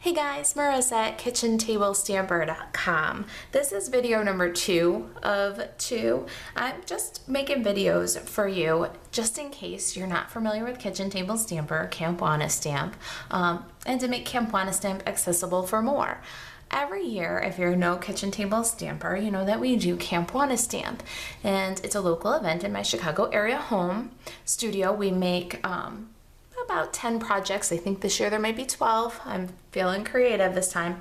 Hey guys, Marisa at kitchentablestamper.com. This is video number 2 of 2. I'm just making videos for you just in case you're not familiar with Kitchen Table Stamper, Camp Wanna Stamp, and to make Camp Wanna Stamp accessible for more. Every year, if you're no kitchen table stamper, you know that we do Camp Wanna Stamp, and it's a local event in my Chicago area home studio. We make about 10 projects. I think this year there might be 12. I'm feeling creative this time.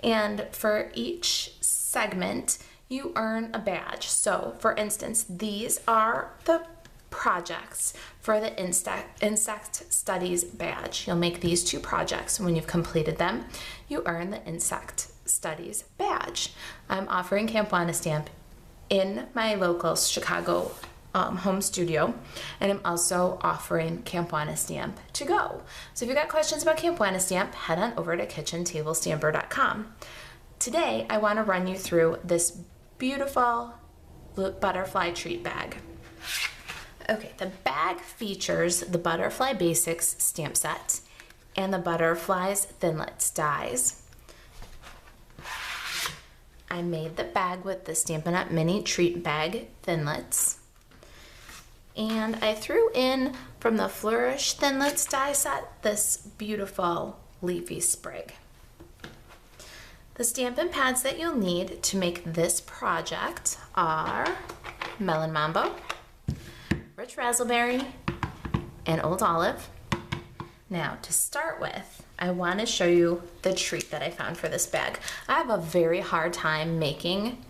And for each segment, you earn a badge. So for instance, these are the projects for the insect studies badge. You'll make these 2 projects. When you've completed them, you earn the insect studies badge. I'm offering Camp Wanna Stamp in my local Chicago home studio, and I'm also offering Camp Wanna Stamp to go. So if you've got questions about Camp Wanna Stamp, head on over to kitchentablestamper.com. Today I want to run you through this beautiful butterfly treat bag. Okay, the bag features the Butterfly Basics stamp set and the Butterflies Thinlits dies. I made the bag with the Stampin' Up! Mini Treat Bag Thinlits. And I threw in from the Flourish Thinlits die set this beautiful leafy sprig. The Stampin' pads that you'll need to make this project are Melon Mambo, Rich Razzleberry, and Old Olive. Now to start with, I want to show you the treat that I found for this bag. I have a very hard time making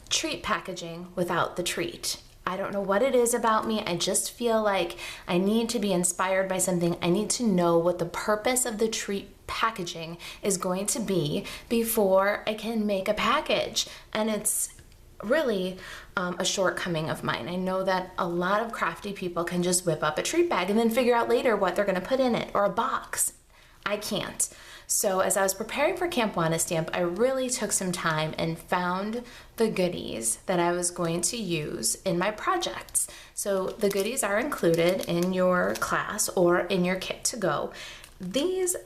treat packaging without the treat. I don't know what it is about me. I just feel like I need to be inspired by something. I need to know what the purpose of the treat packaging is going to be before I can make a package. And it's really a shortcoming of mine. I know that a lot of crafty people can just whip up a treat bag and then figure out later what they're going to put in it, or a box. I can't. So as I was preparing for Camp Wanna Stamp, I really took some time and found the goodies that I was going to use in my projects. So the goodies are included in your class or in your kit to go. These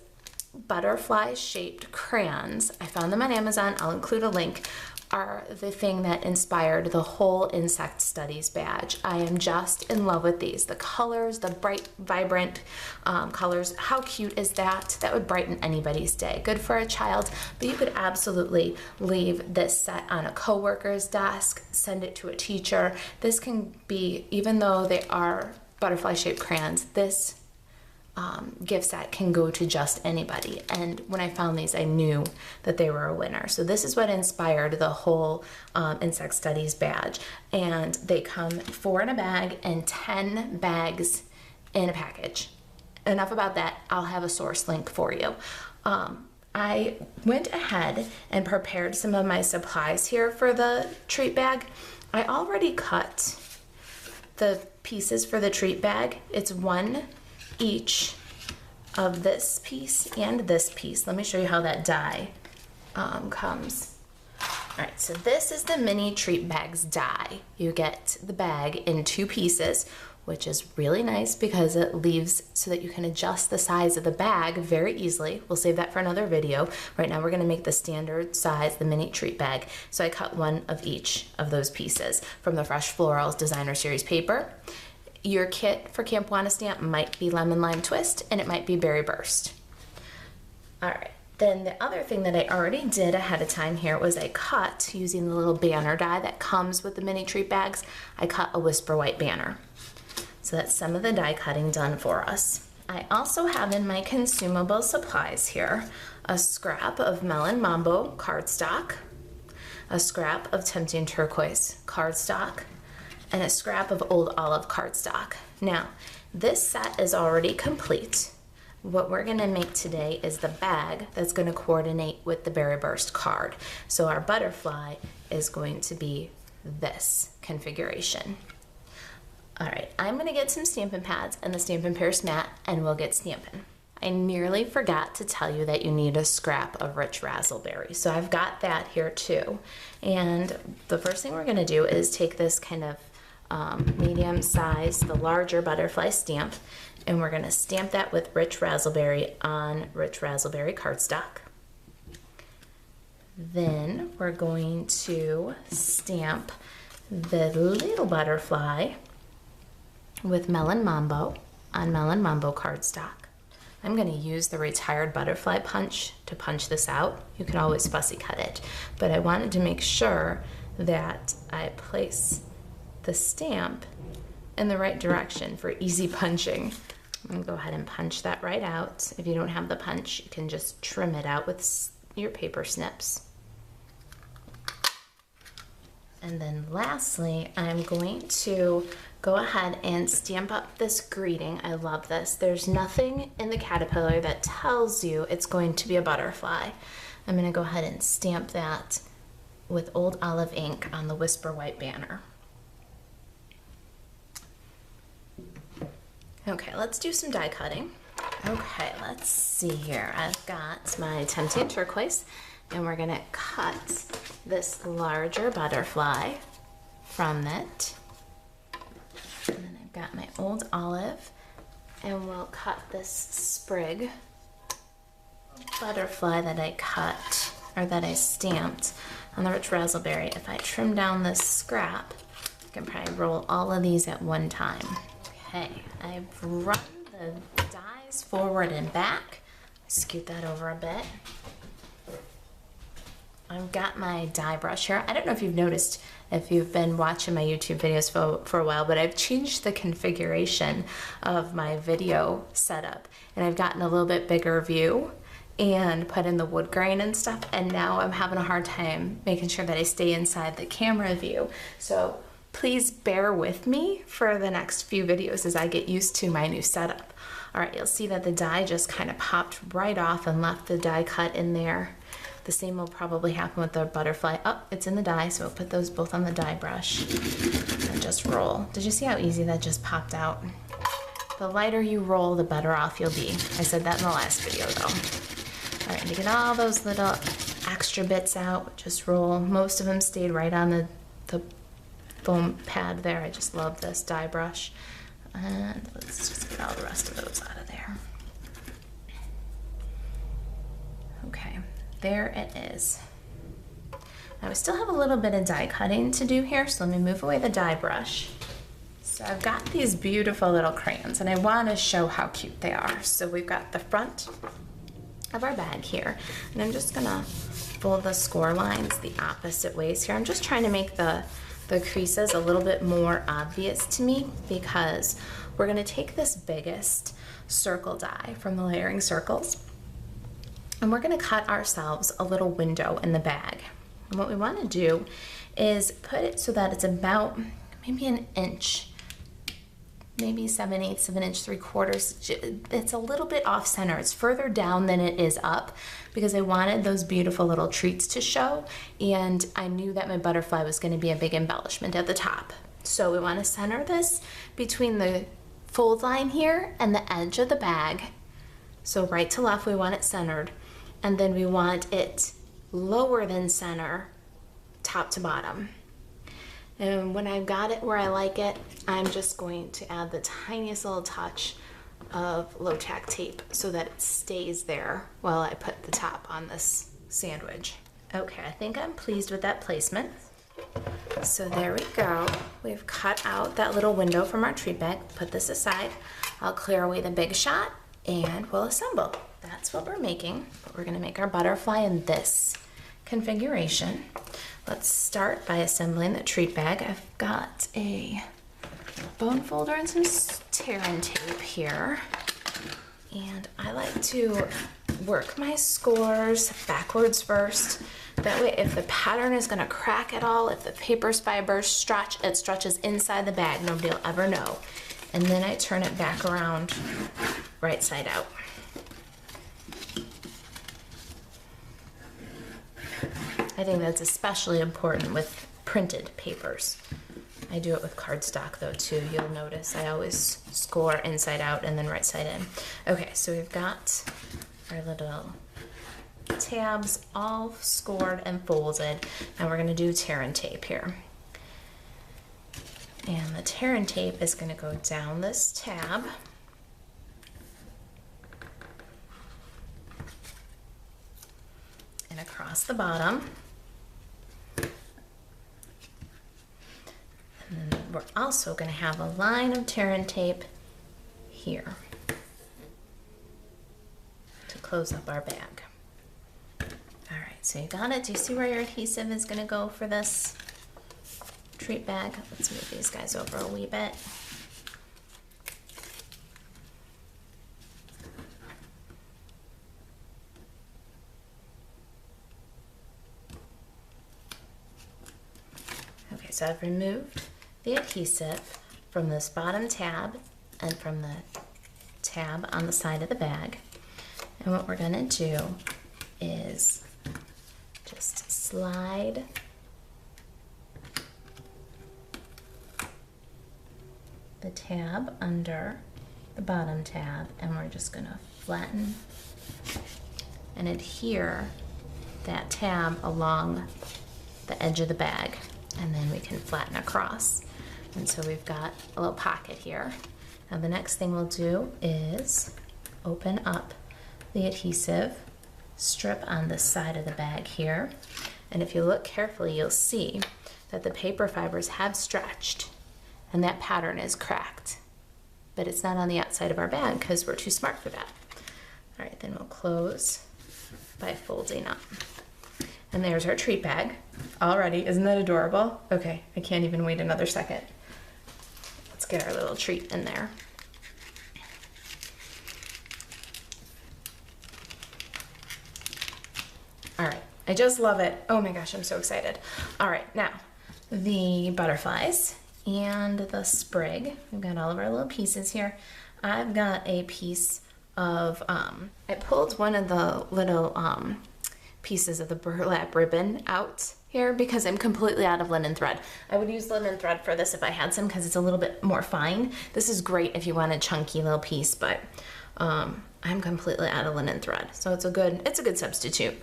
butterfly shaped crayons, I found them on Amazon, I'll include a link, are the thing that inspired the whole insect studies badge. I am just in love with these. The colors, the bright, vibrant colors, how cute is that? That would brighten anybody's day. Good for a child, but you could absolutely leave this set on a coworker's desk, send it to a teacher. This can be, even though they are butterfly shaped crayons, this gift set can go to just anybody. And when I found these, I knew that they were a winner. So this is what inspired the whole insect studies badge. And they come 4 in a bag and 10 bags in a package. Enough about that. I'll have a source link for you. I went ahead and prepared some of my supplies here for the treat bag. I already cut the pieces for the treat bag. It's 1 each of this piece and this piece. Let me show you how that die comes. All right, so this is the mini treat bags die. You get the bag in 2 pieces, which is really nice because it leaves so that you can adjust the size of the bag very easily. We'll save that for another video. Right now we're gonna make the standard size, the mini treat bag. So I cut 1 of each of those pieces from the Fresh Florals Designer Series paper. Your kit for Camp Wanna Stamp might be Lemon Lime Twist and it might be Berry Burst. All right, then the other thing that I already did ahead of time here was I cut, using the little banner die that comes with the mini treat bags, I cut a Whisper White banner. So that's some of the die cutting done for us. I also have in my consumable supplies here a scrap of Melon Mambo cardstock, a scrap of Tempting Turquoise cardstock, and a scrap of Old Olive cardstock. Now, this set is already complete. What we're gonna make today is the bag that's gonna coordinate with the Berry Burst card. So our butterfly is going to be this configuration. All right, I'm gonna get some Stampin' pads and the Stampin' Pierce mat, and we'll get stamping. I nearly forgot to tell you that you need a scrap of Rich Razzleberry. So I've got that here too. And the first thing we're gonna do is take this kind of medium size, the larger butterfly stamp, and we're gonna stamp that with Rich Razzleberry on Rich Razzleberry cardstock. Then we're going to stamp the little butterfly with Melon Mambo on Melon Mambo cardstock. I'm going to use the retired butterfly punch to punch this out. You can always fussy cut it, but I wanted to make sure that I place the stamp in the right direction for easy punching. I'm going to go ahead and punch that right out. If you don't have the punch, you can just trim it out with your paper snips. And then lastly, I'm going to go ahead and stamp up this greeting. I love this. There's nothing in the caterpillar that tells you it's going to be a butterfly. I'm going to go ahead and stamp that with Old Olive ink on the Whisper White banner. Okay, let's do some die cutting. Okay, let's see here. I've got my Tempting Turquoise, and we're gonna cut this larger butterfly from it. And then I've got my Old Olive, and we'll cut this sprig butterfly that I cut, or that I stamped on the Rich Razzleberry. If I trim down this scrap, I can probably roll all of these at one time. Okay, I've run the dies forward and back. Scoot that over a bit. I've got my die brush here. I don't know if you've noticed, if you've been watching my YouTube videos for a while, but I've changed the configuration of my video setup, and I've gotten a little bit bigger view and put in the wood grain and stuff, and now I'm having a hard time making sure that I stay inside the camera view. So please bear with me for the next few videos as I get used to my new setup. All right, you'll see that the die just kind of popped right off and left the die cut in there. The same will probably happen with the butterfly. Oh, it's in the die, so we'll put those both on the die brush and just roll. Did you see how easy that just popped out? The lighter you roll, the better off you'll be. I said that in the last video though. All right, to get all those little extra bits out, just roll. Most of them stayed right on the foam pad there. I just love this die brush. And let's just get all the rest of those out of there. Okay, there it is. Now we still have a little bit of die cutting to do here, so let me move away the die brush. So I've got these beautiful little crayons, and I want to show how cute they are. So we've got the front of our bag here, and I'm just gonna fold the score lines the opposite ways here. I'm just trying to make the creases a little bit more obvious to me, because we're going to take this biggest circle die from the layering circles, and we're going to cut ourselves a little window in the bag. And what we want to do is put it so that it's about maybe an inch, maybe 7/8 of an inch, 3/4. It's a little bit off center. It's further down than it is up, because I wanted those beautiful little treats to show, and I knew that my butterfly was going to be a big embellishment at the top. So we want to center this between the fold line here and the edge of the bag. So right to left, we want it centered, and then we want it lower than center, top to bottom. And when I've got it where I like it, I'm just going to add the tiniest little touch of low-tack tape so that it stays there while I put the top on this sandwich. Okay, I think I'm pleased with that placement. So there we go. We've cut out that little window from our treat bag. Put this aside. I'll clear away the big shot and we'll assemble. That's what we're making. But we're going to make our butterfly in this configuration. Let's start by assembling the treat bag. I've got a bone folder and some tear and tape here. And I like to work my scores backwards first. That way, if the pattern is gonna crack at all, if the paper's fibers stretch, it stretches inside the bag. Nobody will ever know. And then I turn it back around right side out. I think that's especially important with printed papers. I do it with cardstock though too. You'll notice I always score inside out and then right side in. Okay, so we've got our little tabs all scored and folded. Now we're gonna do tear and tape here. And the tear and tape is gonna go down this tab. and across the bottom. And then we're also going to have a line of tear and tape here to close up our bag. All right, so you got it. Do you see where your adhesive is going to go for this treat bag? Let's move these guys over a wee bit. Okay, so I've removed the adhesive from this bottom tab and from the tab on the side of the bag. And what we're gonna do is just slide the tab under the bottom tab, and we're just gonna flatten and adhere that tab along the edge of the bag, and then we can flatten across. And so we've got a little pocket here. Now the next thing we'll do is open up the adhesive strip on the side of the bag here. And if you look carefully, you'll see that the paper fibers have stretched and that pattern is cracked, but it's not on the outside of our bag because we're too smart for that. All right, then we'll close by folding up. And there's our treat bag already. Isn't that adorable? Okay, I can't even wait another second. Let's get our little treat in there. All right, I just love it. Oh my gosh, I'm so excited. All right, now the butterflies and the sprig. We've got all of our little pieces here. I've got a piece of, I pulled one of the little pieces of the burlap ribbon out here because I'm completely out of linen thread. I would use linen thread for this if I had some because it's a little bit more fine. This is great if you want a chunky little piece, but I'm completely out of linen thread. So it's a good substitute.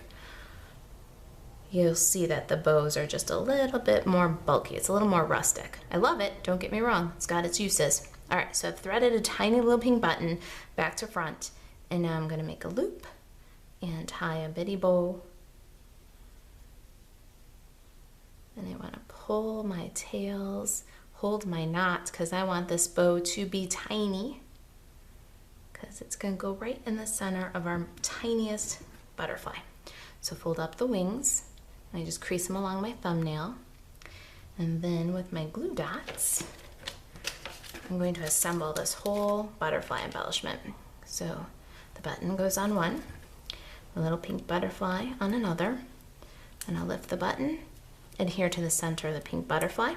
You'll see that the bows are just a little bit more bulky. It's a little more rustic. I love it, don't get me wrong. It's got its uses. All right, so I've threaded a tiny little pink button back to front, and now I'm gonna make a loop and tie a bitty bow. And I wanna pull my tails, hold my knot, because I want this bow to be tiny, because it's gonna go right in the center of our tiniest butterfly. So fold up the wings. I just crease them along my thumbnail. And then with my glue dots, I'm going to assemble this whole butterfly embellishment. So the button goes on one, a little pink butterfly on another, and I'll lift the button, adhere to the center of the pink butterfly.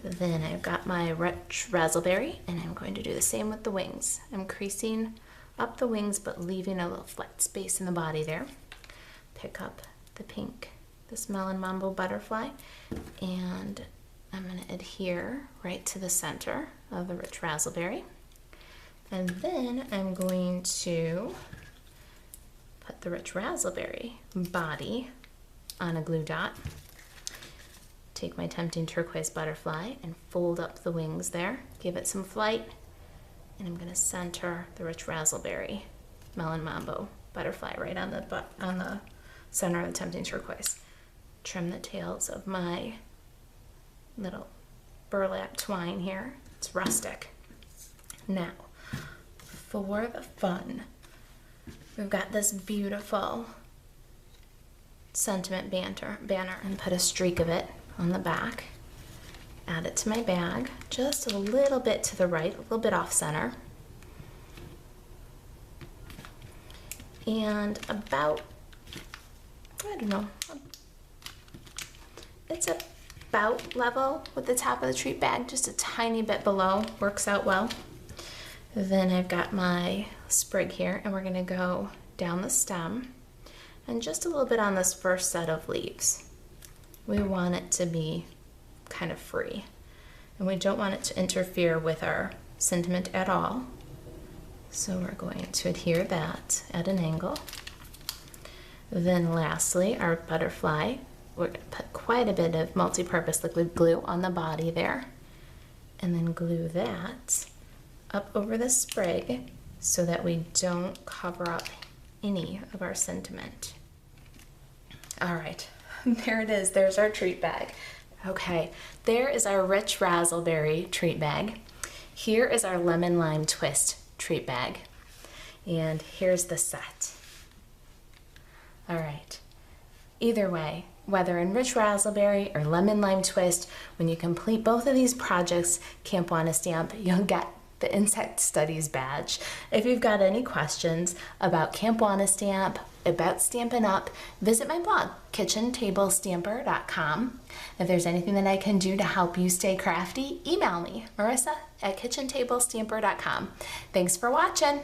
Then I've got my rich raspberry, and I'm going to do the same with the wings. I'm creasing up the wings, but leaving a little flat space in the body there. Pick up the pink, this melon mambo butterfly, and I'm going to adhere right to the center of the rich raspberry. And then I'm going to put the rich raspberry body on a glue dot. Take my tempting turquoise butterfly and fold up the wings there, give it some flight, and I'm going to center the rich raspberry melon mambo butterfly right on the center of the tempting turquoise. Trim the tails of my little burlap twine here. It's rustic. Now, for the fun, we've got this beautiful sentiment banner and put a streak of it on the back. Add it to my bag, just a little bit to the right, a little bit off center. And about, I don't know, it's about level with the top of the treat bag, just a tiny bit below, works out well. Then I've got my sprig here, and we're gonna go down the stem and just a little bit on this first set of leaves. We want it to be kind of free, and we don't want it to interfere with our sentiment at all. So we're going to adhere that at an angle. Then lastly, our butterfly, we're going to put quite a bit of multi-purpose liquid glue on the body there, and then glue that up over the sprig so that we don't cover up any of our sentiment. All right, there it is. There's our treat bag. Okay, there is our rich raspberry treat bag. Here is our lemon lime twist treat bag. And here's the set. All right, either way, whether in rich raspberry or lemon lime twist, when you complete both of these projects, Camp Wanna Stamp, you'll get the Insect Studies badge. If you've got any questions about Camp Wanna Stamp, about Stampin' Up, visit my blog, kitchentablestamper.com. If there's anything that I can do to help you stay crafty, email me, Marisa at kitchentablestamper.com. Thanks for watching.